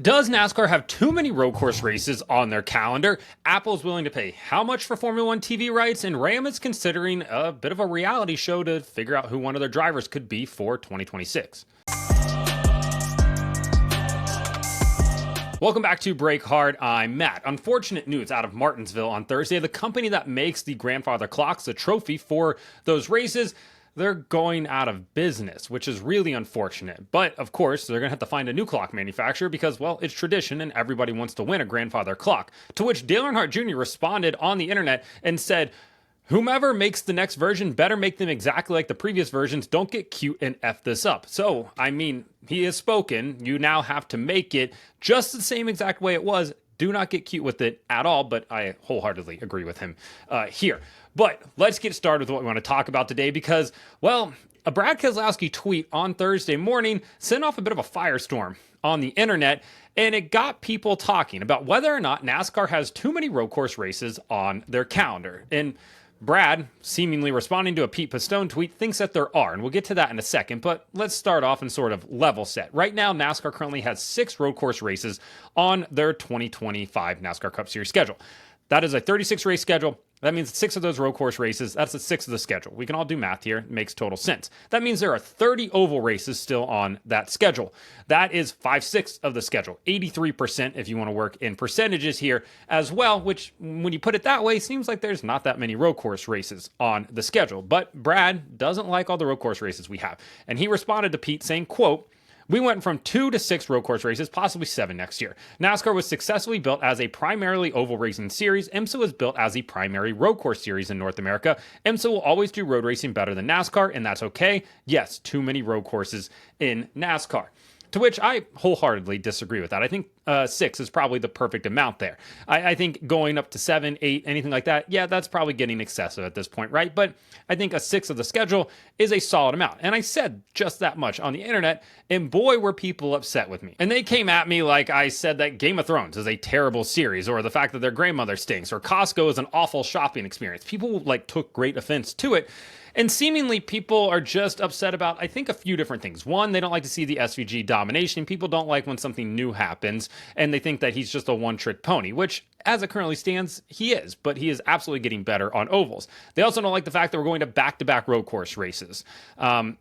Does NASCAR have too many road course races on their calendar? Apple's willing to pay how much for Formula One TV rights? And Ram is considering a bit of a reality show to figure out who one of their drivers could be for 2026. Welcome back to Break Hard. I'm Matt. Unfortunate news out of Martinsville on Thursday. The company that makes the grandfather clocks, the trophy for those races, they're going out of business, which is really unfortunate. But of course, they're going to have to find a new clock manufacturer because, well, it's tradition and everybody wants to win a grandfather clock. To which Dale Earnhardt Jr. responded on the internet and said, whomever makes the next version better make them exactly like the previous versions. Don't get cute and F this up. So, I mean, he has spoken. You now have to make it just the same exact way it was. Do not get cute with it at all, but I wholeheartedly agree with him here. But let's get started with what we want to talk about today because, well, a Brad Keselowski tweet on Thursday morning sent off a bit of a firestorm on the internet, and it got people talking about whether or not NASCAR has too many road course races on their calendar. And Brad, seemingly responding to a Pete Pistone tweet, thinks that there are, and we'll get to that in a second, but let's start off and sort of level set. Right now, NASCAR currently has 6 road course races on their 2025 NASCAR Cup Series schedule. That is a 36 race schedule. That means 6 of those road course races, that's the 6 of the schedule. We can all do math here. It makes total sense. That means there are 30 oval races still on that schedule. That is 5/6 of the schedule. 83% if you want to work in percentages here as well, which when you put it that way, seems like there's not that many road course races on the schedule. But Brad doesn't like all the road course races we have. And he responded to Pete saying, quote, "We went from 2 to 6 road course races, possibly 7 next year. NASCAR was successfully built as a primarily oval racing series. IMSA was built as a primary road course series in North America. IMSA will always do road racing better than NASCAR, and that's okay. Yes, too many road courses in NASCAR." To which I wholeheartedly disagree with that. I think 6 is probably the perfect amount there. I think going up to 7, 8, anything like that, yeah, that's probably getting excessive at this point, right? But I think a 6 of the schedule is a solid amount. And I said just that much on the internet, and boy, were people upset with me. And they came at me like I said that Game of Thrones is a terrible series, or the fact that their grandmother stinks, or Costco is an awful shopping experience. People took great offense to it. And seemingly people are just upset about, I think, a few different things. One, they don't like to see the SVG domination. People don't like when something new happens, and they think that he's just a one-trick pony, which, as it currently stands, he is, but he is absolutely getting better on ovals. They also don't like the fact that we're going to back-to-back road course races.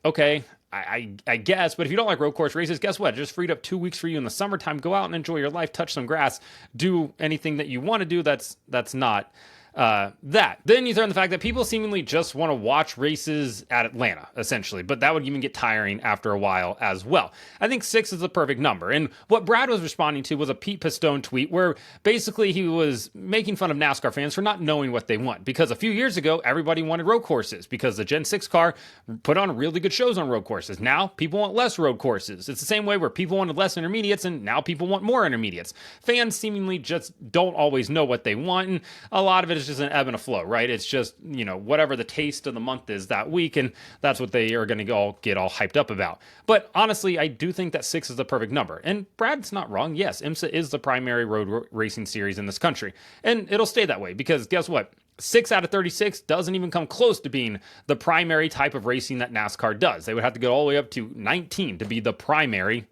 Okay, I guess, but if you don't like road course races, guess what? It just freed up 2 weeks for you in the summertime. Go out and enjoy your life, touch some grass, do anything that you want to do that's not that. Then you throw in the fact that people seemingly just want to watch races at Atlanta, essentially, but that would even get tiring after a while as well. I think 6 is the perfect number. And what Brad was responding to was a Pete Pistone tweet where basically he was making fun of NASCAR fans for not knowing what they want. Because a few years ago, everybody wanted road courses because the Gen 6 car put on really good shows on road courses. Now people want less road courses. It's the same way where people wanted less intermediates and now people want more intermediates. Fans seemingly just don't always know what they want, and a lot of it is just an ebb and a flow, right? It's just, whatever the taste of the month is that week, and that's what they are going to get all hyped up about. But honestly, I do think that 6 is the perfect number. And Brad's not wrong. Yes, IMSA is the primary road racing series in this country. And it'll stay that way because guess what? 6 out of 36 doesn't even come close to being the primary type of racing that NASCAR does. They would have to go all the way up to 19 to be the primary,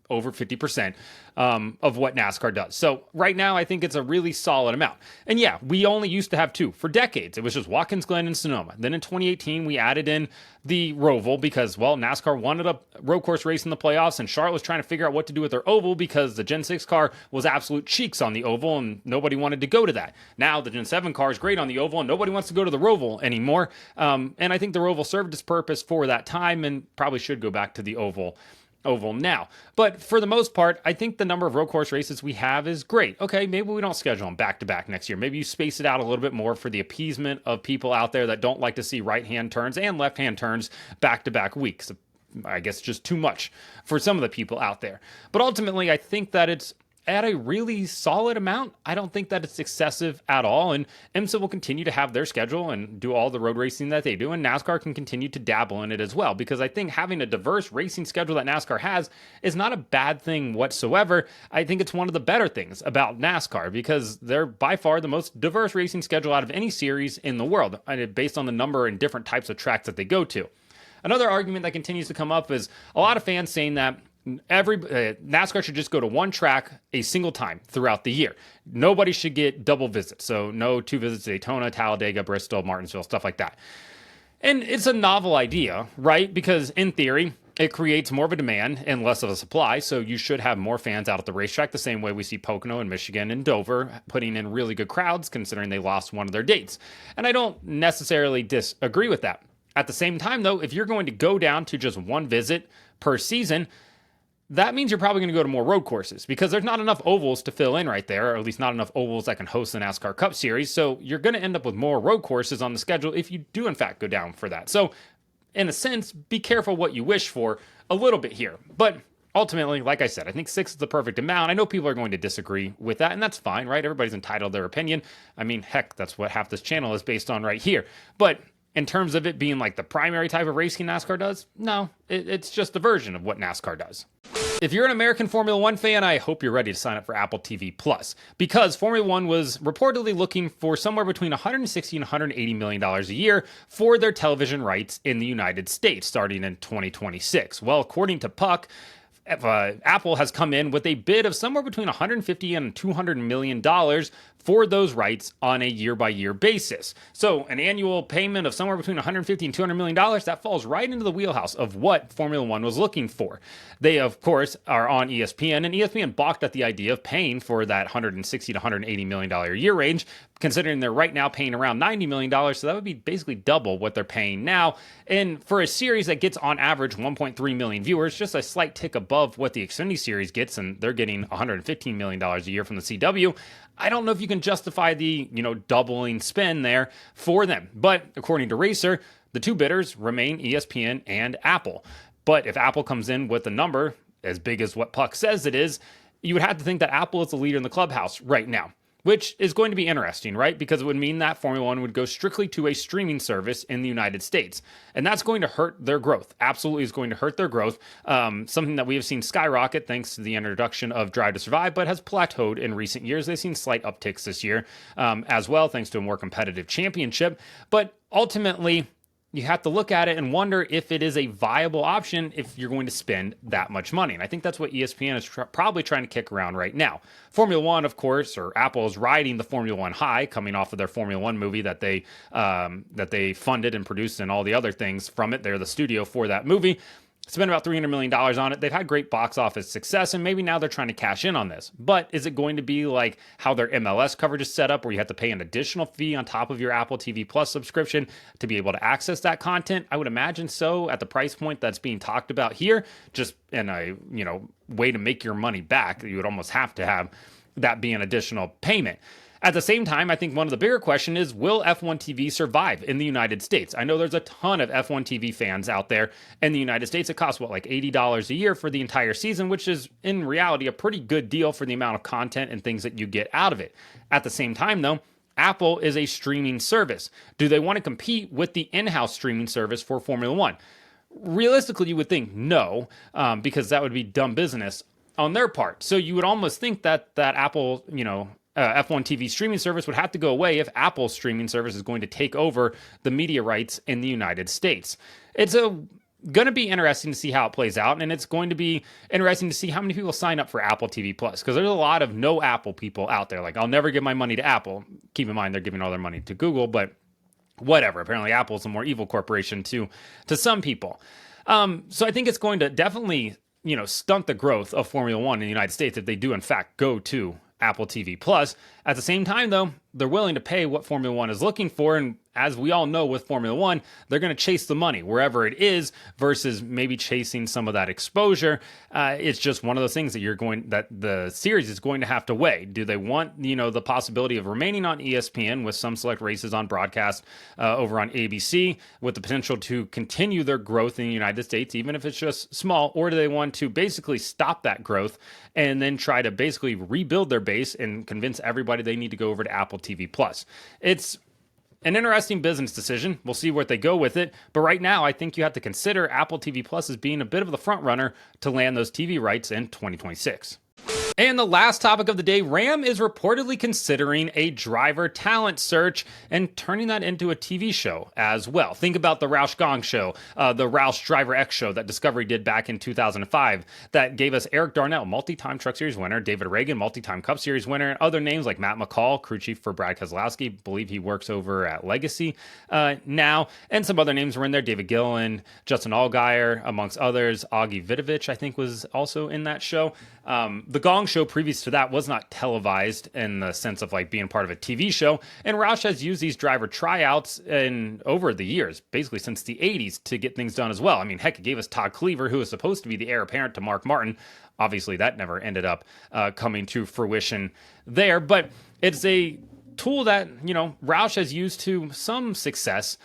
over 50% of what NASCAR does. So right now, I think it's a really solid amount. And yeah, we only used to have 2 for decades. It was just Watkins Glen and Sonoma. Then in 2018, we added in the Roval because, well, NASCAR wanted a road course race in the playoffs, and Charlotte was trying to figure out what to do with their oval because the Gen 6 car was absolute cheeks on the oval, and nobody wanted to go to that. Now the Gen 7 car is great on the oval, and nobody wants to go to the Roval anymore. And I think the Roval served its purpose for that time and probably should go back to the oval now. But for the most part, I think the number of road course races we have is great. Okay, maybe we don't schedule them back to back next year. Maybe you space it out a little bit more for the appeasement of people out there that don't like to see right-hand turns and left-hand turns back to back weeks. I guess just too much for some of the people out there. But ultimately, I think that it's at a really solid amount. I don't think that it's excessive at all. And IMSA will continue to have their schedule and do all the road racing that they do. And NASCAR can continue to dabble in it as well. Because I think having a diverse racing schedule that NASCAR has is not a bad thing whatsoever. I think it's one of the better things about NASCAR because they're by far the most diverse racing schedule out of any series in the world, based on the number and different types of tracks that they go to. Another argument that continues to come up is a lot of fans saying that NASCAR should just go to one track a single time throughout the year. Nobody should get double visits. So no 2 visits to Daytona, Talladega, Bristol, Martinsville, stuff like that. And it's a novel idea, right? Because in theory, it creates more of a demand and less of a supply. So you should have more fans out at the racetrack, the same way we see Pocono and Michigan and Dover putting in really good crowds, considering they lost one of their dates. And I don't necessarily disagree with that. At the same time, though, if you're going to go down to just one visit per season, that means you're probably going to go to more road courses, because there's not enough ovals to fill in right there, or at least not enough ovals that can host the NASCAR Cup Series. So you're going to end up with more road courses on the schedule if you do, in fact, go down for that. So in a sense, be careful what you wish for a little bit here. But ultimately, like I said, I think 6 is the perfect amount. I know people are going to disagree with that, and that's fine, right? Everybody's entitled to their opinion. I mean, heck, that's what half this channel is based on right here. But in terms of it being like the primary type of racing NASCAR does, no, it's just a version of what NASCAR does. If you're an American Formula One fan, I hope you're ready to sign up for Apple TV Plus, because Formula One was reportedly looking for somewhere between $160 and $180 million a year for their television rights in the United States starting in 2026. Well, according to Puck, Apple has come in with a bid of somewhere between $150 and $200 million for those rights on a year-by-year basis. So an annual payment of somewhere between $150 and $200 million, that falls right into the wheelhouse of what Formula One was looking for. They, of course, are on ESPN, and ESPN balked at the idea of paying for that $160 to $180 million a year range, considering they're right now paying around $90 million, so that would be basically double what they're paying now. And for a series that gets on average 1.3 million viewers, just a slight tick above what the Xfinity series gets, and they're getting $115 million a year from the CW, I don't know if you can justify the, doubling spend there for them. But according to Racer, the two bidders remain ESPN and Apple. But if Apple comes in with a number as big as what Puck says it is, you would have to think that Apple is the leader in the clubhouse right now, which is going to be interesting, right? Because it would mean that Formula One would go strictly to a streaming service in the United States. And that's going to hurt their growth. Absolutely is going to hurt their growth. Something that we have seen skyrocket thanks to the introduction of Drive to Survive, but has plateaued in recent years. They've seen slight upticks this year as well, thanks to a more competitive championship. But ultimately, you have to look at it and wonder if it is a viable option if you're going to spend that much money. And I think that's what ESPN is probably trying to kick around right now. Formula One, of course, or Apple is riding the Formula One high, coming off of their Formula One movie that they funded and produced and all the other things from it. They're the studio for that movie. Spent about $300 million on it. They've had great box office success, and maybe now they're trying to cash in on this. But is it going to be like how their MLS coverage is set up, where you have to pay an additional fee on top of your Apple TV Plus subscription to be able to access that content? I would imagine so, at the price point that's being talked about here, just in a way to make your money back. You would almost have to have that be an additional payment. At the same time, I think one of the bigger questions is, will F1 TV survive in the United States? I know there's a ton of F1 TV fans out there in the United States. It costs, like $80 a year for the entire season, which is, in reality, a pretty good deal for the amount of content and things that you get out of it. At the same time, though, Apple is a streaming service. Do they want to compete with the in-house streaming service for Formula One? Realistically, you would think no, because that would be dumb business on their part. So you would almost think that Apple, F1 TV streaming service would have to go away if Apple's streaming service is going to take over the media rights in the United States. It's going to be interesting to see how it plays out, and it's going to be interesting to see how many people sign up for Apple TV Plus, because there's a lot of no Apple people out there. Like, I'll never give my money to Apple. Keep in mind, they're giving all their money to Google, but whatever. Apparently, Apple's a more evil corporation to some people. So I think it's going to definitely, stunt the growth of Formula One in the United States if they do, in fact, go to Apple TV Plus. At the same time, though, they're willing to pay what Formula One is looking for, and as we all know with Formula One, they're going to chase the money wherever it is versus maybe chasing some of that exposure. It's just one of those things that the series is going to have to weigh. Do they want, the possibility of remaining on ESPN with some select races on broadcast over on ABC with the potential to continue their growth in the United States, even if it's just small, or do they want to basically stop that growth and then try to basically rebuild their base and convince everybody they need to go over to Apple TV Plus? It's an interesting business decision. We'll see where they go with it. But right now, I think you have to consider Apple TV Plus as being a bit of the front runner to land those TV rights in 2026. And the last topic of the day, Ram is reportedly considering a driver talent search and turning that into a TV show as well. Think about the Roush Gong show, the Roush Driver X show that Discovery did back in 2005 that gave us Eric Darnell, multi-time Truck Series winner, David Reagan, multi-time Cup Series winner, and other names like Matt McCall, crew chief for Brad Keselowski, believe he works over at Legacy now, and some other names were in there, David Gillen, Justin Allgaier, amongst others. Augie Vidovich, I think, was also in that show. The Gong show previous to that was not televised in the sense of like being part of a TV show, and Roush has used these driver tryouts over the years, basically since the 80s, to get things done as well. I mean, heck, it gave us Todd Cleaver, who was supposed to be the heir apparent to Mark Martin. Obviously, that never ended up coming to fruition there, but it's a tool that, Roush has used to some success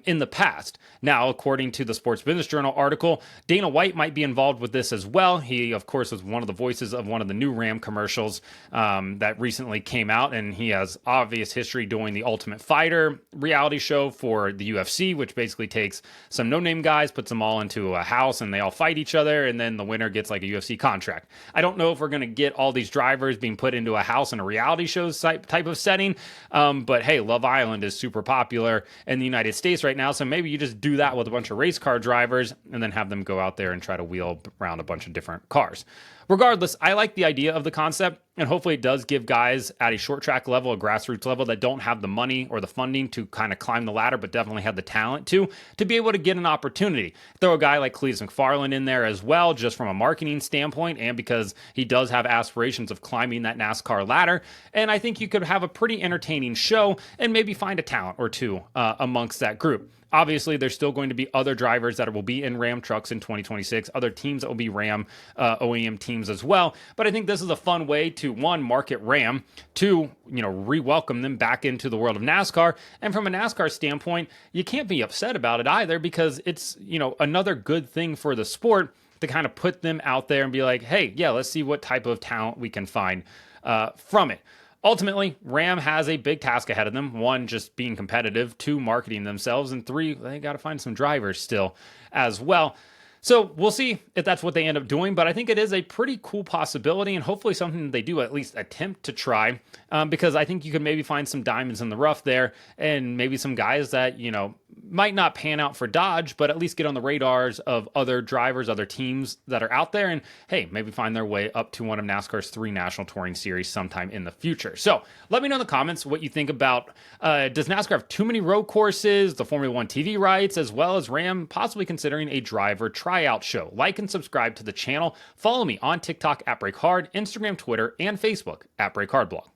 in the past. Now, according to the Sports Business Journal article, Dana White might be involved with this as well. He, of course, was one of the voices of one of the new Ram commercials that recently came out, and he has obvious history doing the Ultimate Fighter reality show for the UFC, which basically takes some no-name guys, puts them all into a house, and they all fight each other, and then the winner gets like a UFC contract. I don't know if we're going to get all these drivers being put into a house in a reality show type of setting, but hey, Love Island is super popular in the United States right now, so maybe you just do that with a bunch of race car drivers and then have them go out there and try to wheel around a bunch of different cars. Regardless, I like the idea of the concept, and hopefully it does give guys at a short track level, a grassroots level, that don't have the money or the funding to kind of climb the ladder, but definitely have the talent to be able to get an opportunity. Throw a guy like Cletus McFarland in there as well, just from a marketing standpoint, and because he does have aspirations of climbing that NASCAR ladder. And I think you could have a pretty entertaining show and maybe find a talent or two amongst that group. Obviously, there's still going to be other drivers that will be in Ram trucks in 2026, other teams that will be Ram OEM teams as well. But I think this is a fun way to, one, market Ram, two, re-welcome them back into the world of NASCAR. And from a NASCAR standpoint, you can't be upset about it either, because it's, another good thing for the sport to kind of put them out there and be like, hey, yeah, let's see what type of talent we can find from it. Ultimately, Ram has a big task ahead of them. One, just being competitive. Two, marketing themselves. And three, they got to find some drivers still as well. So we'll see if that's what they end up doing, but I think it is a pretty cool possibility, and hopefully something they do at least attempt to try, because I think you could maybe find some diamonds in the rough there, and maybe some guys that, might not pan out for Dodge, but at least get on the radars of other drivers, other teams that are out there, and hey, maybe find their way up to one of NASCAR's 3 National Touring Series sometime in the future. So let me know in the comments what you think about, does NASCAR have too many road courses, the Formula One TV rights, as well as Ram possibly considering a driver tryout show? Like and subscribe to the channel. Follow me on TikTok at BreakHard, Instagram, Twitter, and Facebook at BreakHardBlog.